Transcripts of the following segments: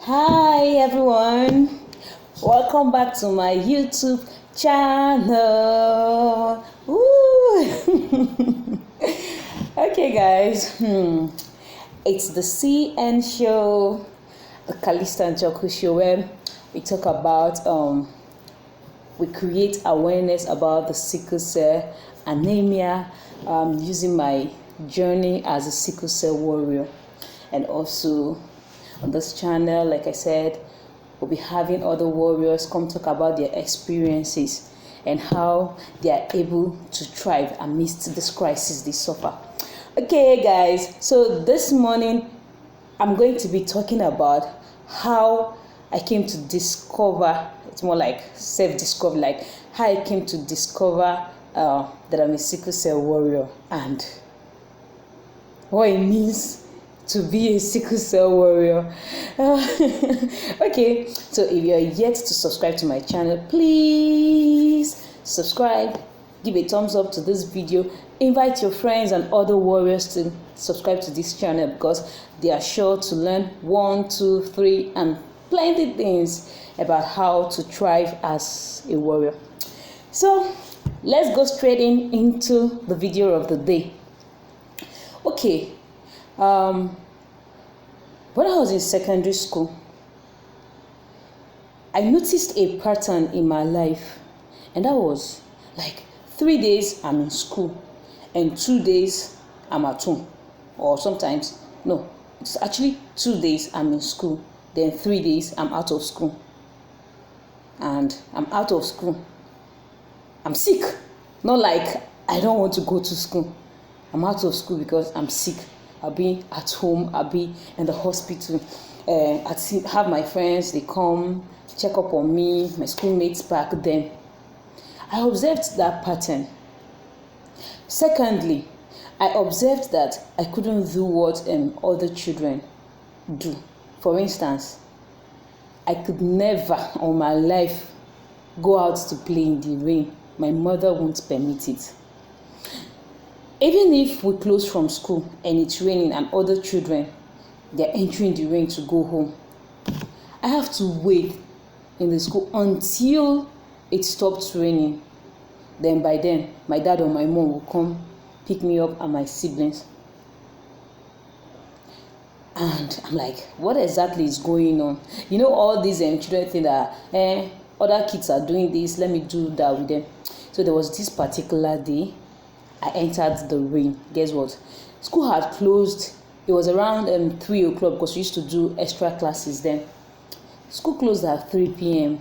Hi everyone, welcome back to my YouTube channel. Woo! Okay guys, it's the CN show, the Kalista and Joku show, where we talk about we create awareness about the sickle cell anemia, using my journey as a sickle cell warrior. And also on this channel, like I said, we'll be having other warriors come talk about their experiences and how they are able to thrive amidst this crisis they suffer. Okay guys, so this morning I'm going to be talking about how I came to discover, it's more like self-discovery, like how I came to discover that I'm a sickle cell warrior and what it means to be a sickle cell warrior. Okay, so if you're yet to subscribe to my channel, please subscribe, give a thumbs up to this video, invite your friends and other warriors to subscribe to this channel because they are sure to learn 1, 2, 3 and plenty things about how to thrive as a warrior. So let's go straight into the video of the day. Okay, when I was in secondary school, I noticed a pattern in my life, and that was like 3 days I'm in school and 2 days I'm at home, or sometimes no, it's actually 2 days I'm in school, then 3 days I'm out of school. And I'm out of school, I'm sick, not like I don't want to go to school. I'm out of school because I'm sick. I'll be at home, I'll be in the hospital. I'd have my friends, they come check up on me, my schoolmates back then. I observed that pattern. Secondly, I observed that I couldn't do what other children do. For instance, I could never on my life go out to play in the rain. My mother won't permit it. Even if we close from school and it's raining and other children, they're entering the rain to go home, I have to wait in the school until it stops raining. Then by then, my dad or my mom will come pick me up and my siblings. And I'm like, what exactly is going on? You know, all these children think that other kids are doing this, let me do that with them. So there was this particular day, I entered the rain. Guess what? School had closed. It was around 3 o'clock because we used to do extra classes then. School closed at 3 p.m.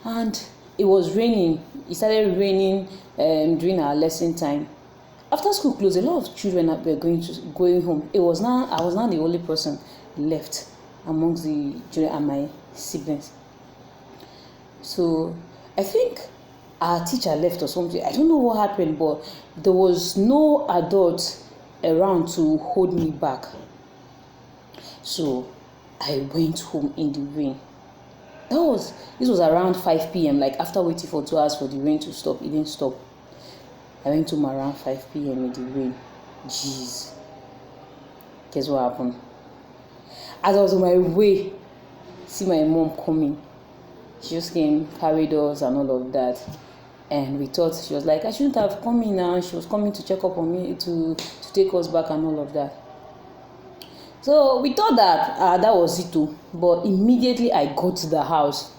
and it was raining. It started raining during our lesson time. After school closed, a lot of children were going home. I was not the only person left amongst the children and my siblings. So I think our teacher left or something. I don't know what happened, but there was no adult around to hold me back. So I went home in the rain. This was around 5 p.m. Like after waiting for 2 hours for the rain to stop, it didn't stop. I went home around 5 p.m. in the rain. Jeez. Guess what happened? As I was on my way, see my mom coming. She just came, carried us and all of that. And we thought, she was like, I shouldn't have come in now. She was coming to check up on me, to take us back and all of that. So we thought that that was it too. But immediately I got to the house,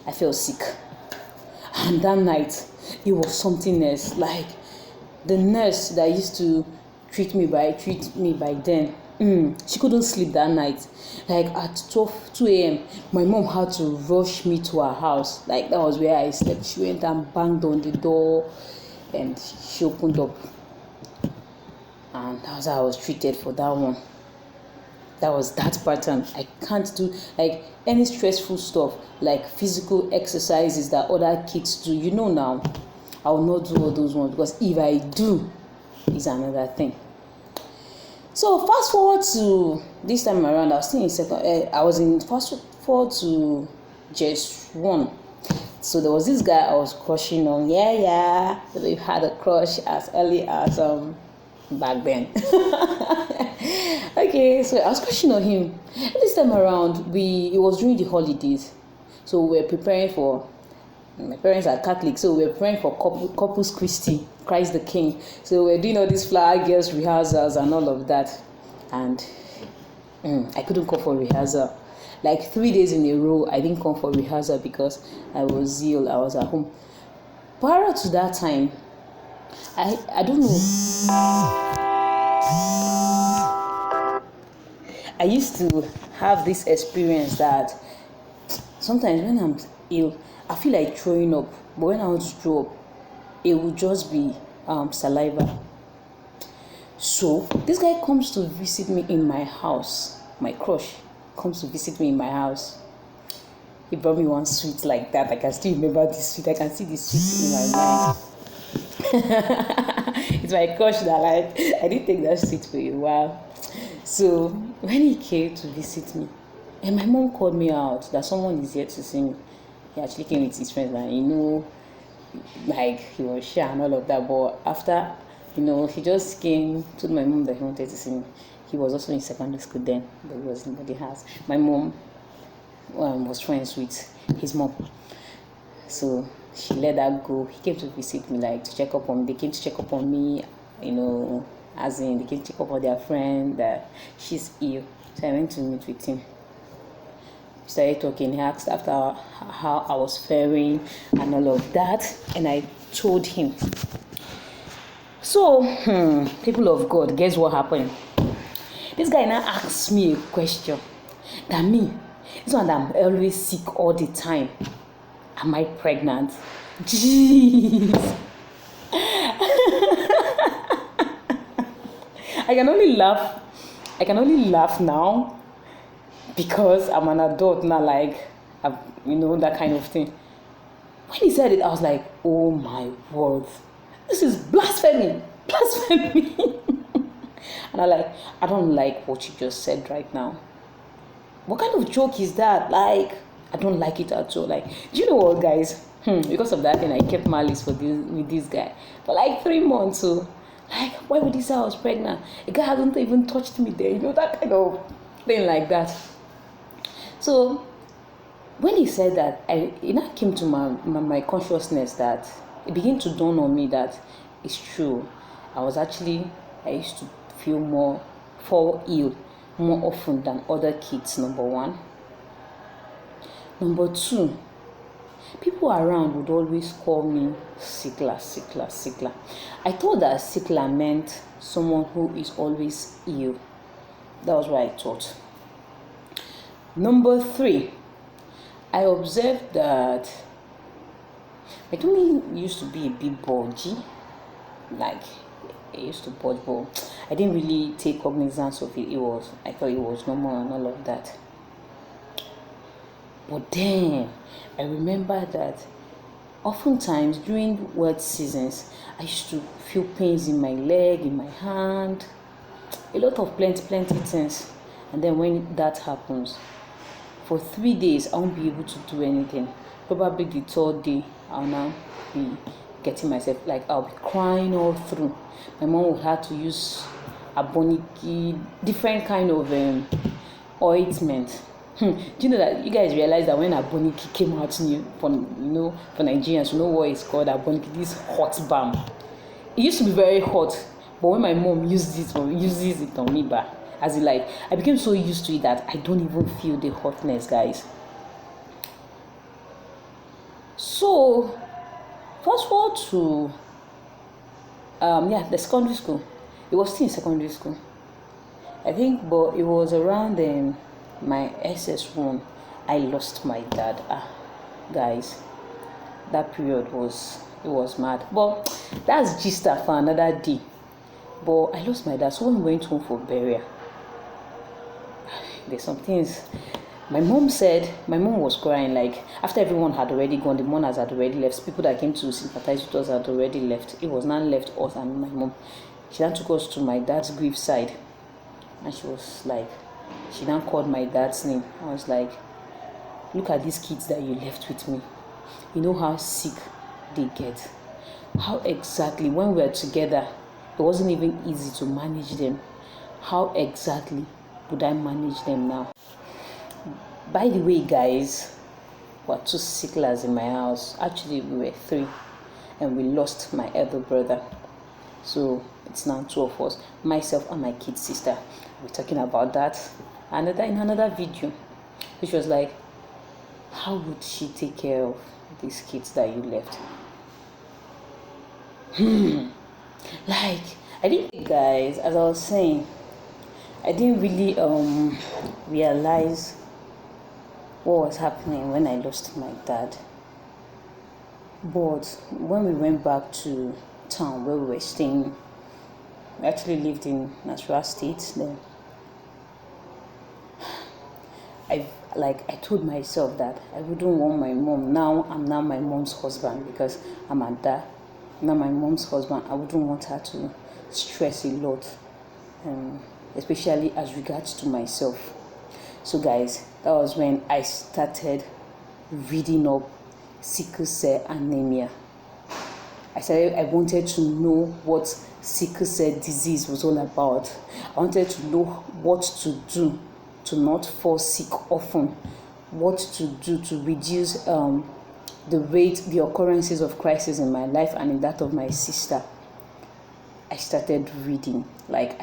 I felt sick. And that night, it was something else. Like the nurse that used to treat me by then, she couldn't sleep that night. Like at 2 a.m., my mom had to rush me to her house. Like that was where I slept. She went and banged on the door and she opened up. And that was how I was treated for that one. That was that pattern. I can't do like any stressful stuff, like physical exercises that other kids do. You know now, I will not do all those ones because if I do, it's another thing. So fast forward to this time around, I was still in fast forward to just 1. So there was this guy I was crushing on. We had a crush as early as back then. Okay, so I was crushing on him. This time around, it was during the holidays, so we were preparing for. My parents are Catholic, so we were preparing for Corpus Christi, Christ the King. So we were doing all these flower girls rehearsals and all of that, and I couldn't come for rehearsal. Like 3 days in a row, I didn't come for rehearsal because I was ill. I was at home. Prior to that time, I don't know. I used to have this experience that sometimes when I'm ill, I feel like throwing up. But when I want to throw up, it would just be saliva. So this guy comes to visit me in my house. My crush comes to visit me in my house. He brought me one sweet like that. I can still remember this sweet. I can see the sweet in my mind. It's my crush that I didn't take that sweet for a while. So when he came to visit me, and my mom called me out that someone is here to see me. He actually came with his friends, and like he was shy and all of that. But after, he just came, told my mom that he wanted to see me. He was also in secondary school then, but he was in the house. My mom was friends with his mom, so she let that go. He came to visit me, like to check up on me. They came to check up on me, as in they came to check up on their friend that she's ill. So I went to meet with him. We started talking. He asked after how I was faring and all of that, and I told him. So, people of God, guess what happened? This guy now asked me a question. That me, this one that I'm always sick all the time. Am I pregnant? Jeez. I can only laugh now because I'm an adult now, like, that kind of thing. When he said it, I was like, oh my word, this is blasphemy. And I don't like what you just said right now. What kind of joke is that? Like, I don't like it at all. Like, do you know what, guys? Because of that thing, I kept malice with this guy for like 3 months. So, like, why would he say I was pregnant? A guy hasn't even touched me there. That kind of thing like that. So, when he said that, it now came to my consciousness that it began to dawn on me that it's true. I used to fall ill more often than other kids, number one. Number two, people around would always call me sickler. I thought that sickler meant someone who is always ill. That was what I thought. Number three, I observed that my tummy used to be a bit bulgy. Like, it used to bulge, but I didn't really take cognizance of it. I thought it was normal and all of that. But then I remember that oftentimes during wet seasons, I used to feel pains in my leg, in my hand, a lot of plenty things. And then when that happens, for 3 days I won't be able to do anything. Probably the third day I'll now be getting myself, like, I'll be crying all through. My mom would have to use aboniki, different kind of ointment. Do you know that you guys realize that when aboniki came out for Nigerians, what it's called, aboniki, this hot balm. It used to be very hot, but when my mom uses it on me, as in, like, I became so used to it that I don't even feel the hotness, guys. So fast forward to the secondary school. It was still in secondary school, I think, but it was around my SS1. I lost my dad. Guys, that period was mad. But that's just for another day. But I lost my dad. So when we went home for burial, there's some things. My mom was crying, like, after everyone had already gone, the mourners had already left, people that came to sympathize with us had already left. It was now left us and my mom. She then took us to my dad's grave side, and she then called my dad's name. I was like, look at these kids that you left with me. You know how sick they get. How exactly, when we were together, it wasn't even easy to manage them. how exactly would I manage them now? By the way, guys, we were two sicklers in my house. Actually, we were three, and we lost my elder brother. So it's now two of us, myself and my kid sister. We're talking about that in another video, which was like, how would she take care of these kids that you left? Like, I didn't, guys, as I was saying, I didn't really realize what was happening when I lost my dad. But when we went back to town where we were staying, we actually lived in Nasarawa State then. I told myself that I wouldn't want my mom. Now I'm now my mom's husband because I'm a dad. Now my mom's husband, I wouldn't want her to stress a lot, especially as regards to myself. So guys, that was when I started reading up sickle cell anemia. I wanted to know what sickle cell disease was all about. I wanted to know what to do to not fall sick often, what to do to reduce the occurrences of crisis in my life and in that of my sister. I started reading like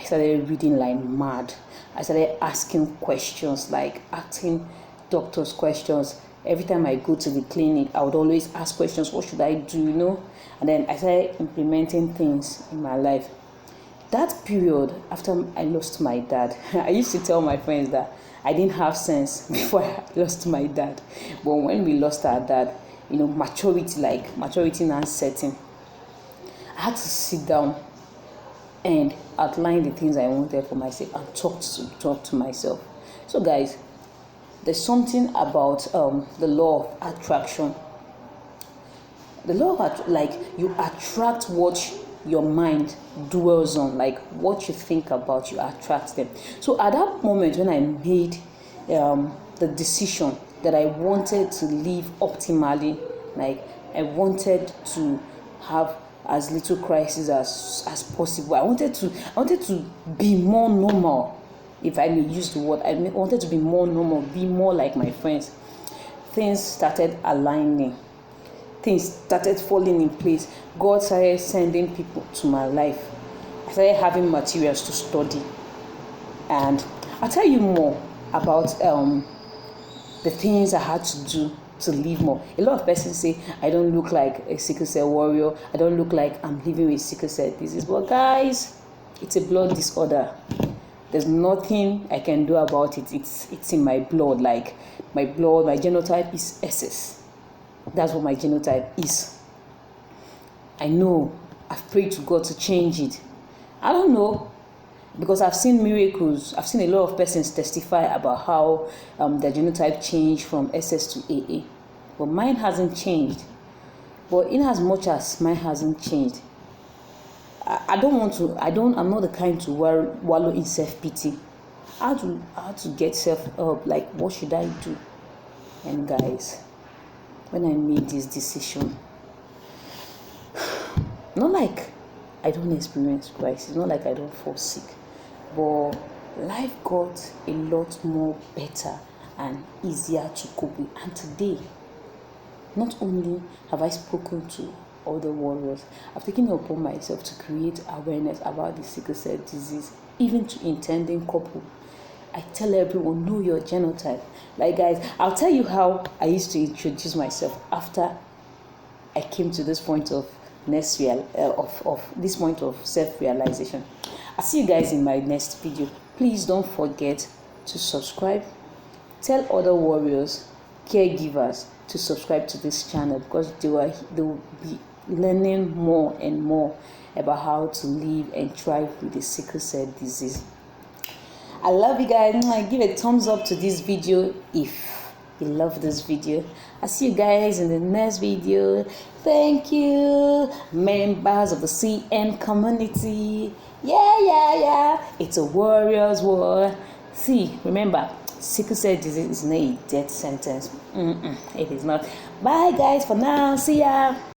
mad. I started asking questions, like asking doctors questions. Every time I go to the clinic, I would always ask questions. What should I do, And then I started implementing things in my life. That period after I lost my dad, I used to tell my friends that I didn't have sense before I lost my dad. But when we lost our dad, maturity now setting. I had to sit down and outline the things I wanted for myself and talk to myself. So guys, there's something about the law of attraction. The law of you attract what your mind dwells on, like what you think about, you attract them. So at that moment when I made the decision that I wanted to live optimally, like I wanted to have as little crisis as possible. I wanted to be more normal, if I may use the word. I wanted to be more normal, be more like my friends. Things started aligning. Things started falling in place. God started sending people to my life. I started having materials to study. And I'll tell you more about the things I had to do to live more. A lot of persons say I don't look like a sickle cell warrior. I don't look like I'm living with sickle cell disease. But guys, it's a blood disorder. There's nothing I can do about it. It's in my blood. Like my genotype is SS. That's what my genotype is. I know. I've prayed to God to change it. I don't know, because I've seen miracles. I've seen a lot of persons testify about how their genotype changed from SS to AA. But mine hasn't changed. But in as much as mine hasn't changed, I'm not the kind to wallow in self-pity. How to get self-help, like what should I do? And guys, when I made this decision, not like I don't experience crisis, not like I don't fall sick, but life got a lot more better and easier to cope with. And today, not only have I spoken to other warriors, I've taken it upon myself to create awareness about the sickle cell disease, even to intending couple. I tell everyone, know your genotype. Like guys, I'll tell you how I used to introduce myself after I came to this point of this point of self-realization. I'll see you guys in my next video. Please don't forget to subscribe. Tell other warriors, caregivers to subscribe to this channel, because they will be learning more and more about how to live and thrive with the sickle cell disease. I love you guys. Give a thumbs up to this video if you love this video. I'll see you guys in the next video. Thank you, members of the CN community. Yeah. It's a warrior's war. See, remember, sickle cell disease is not a death sentence. It is not. Bye guys for now. See ya.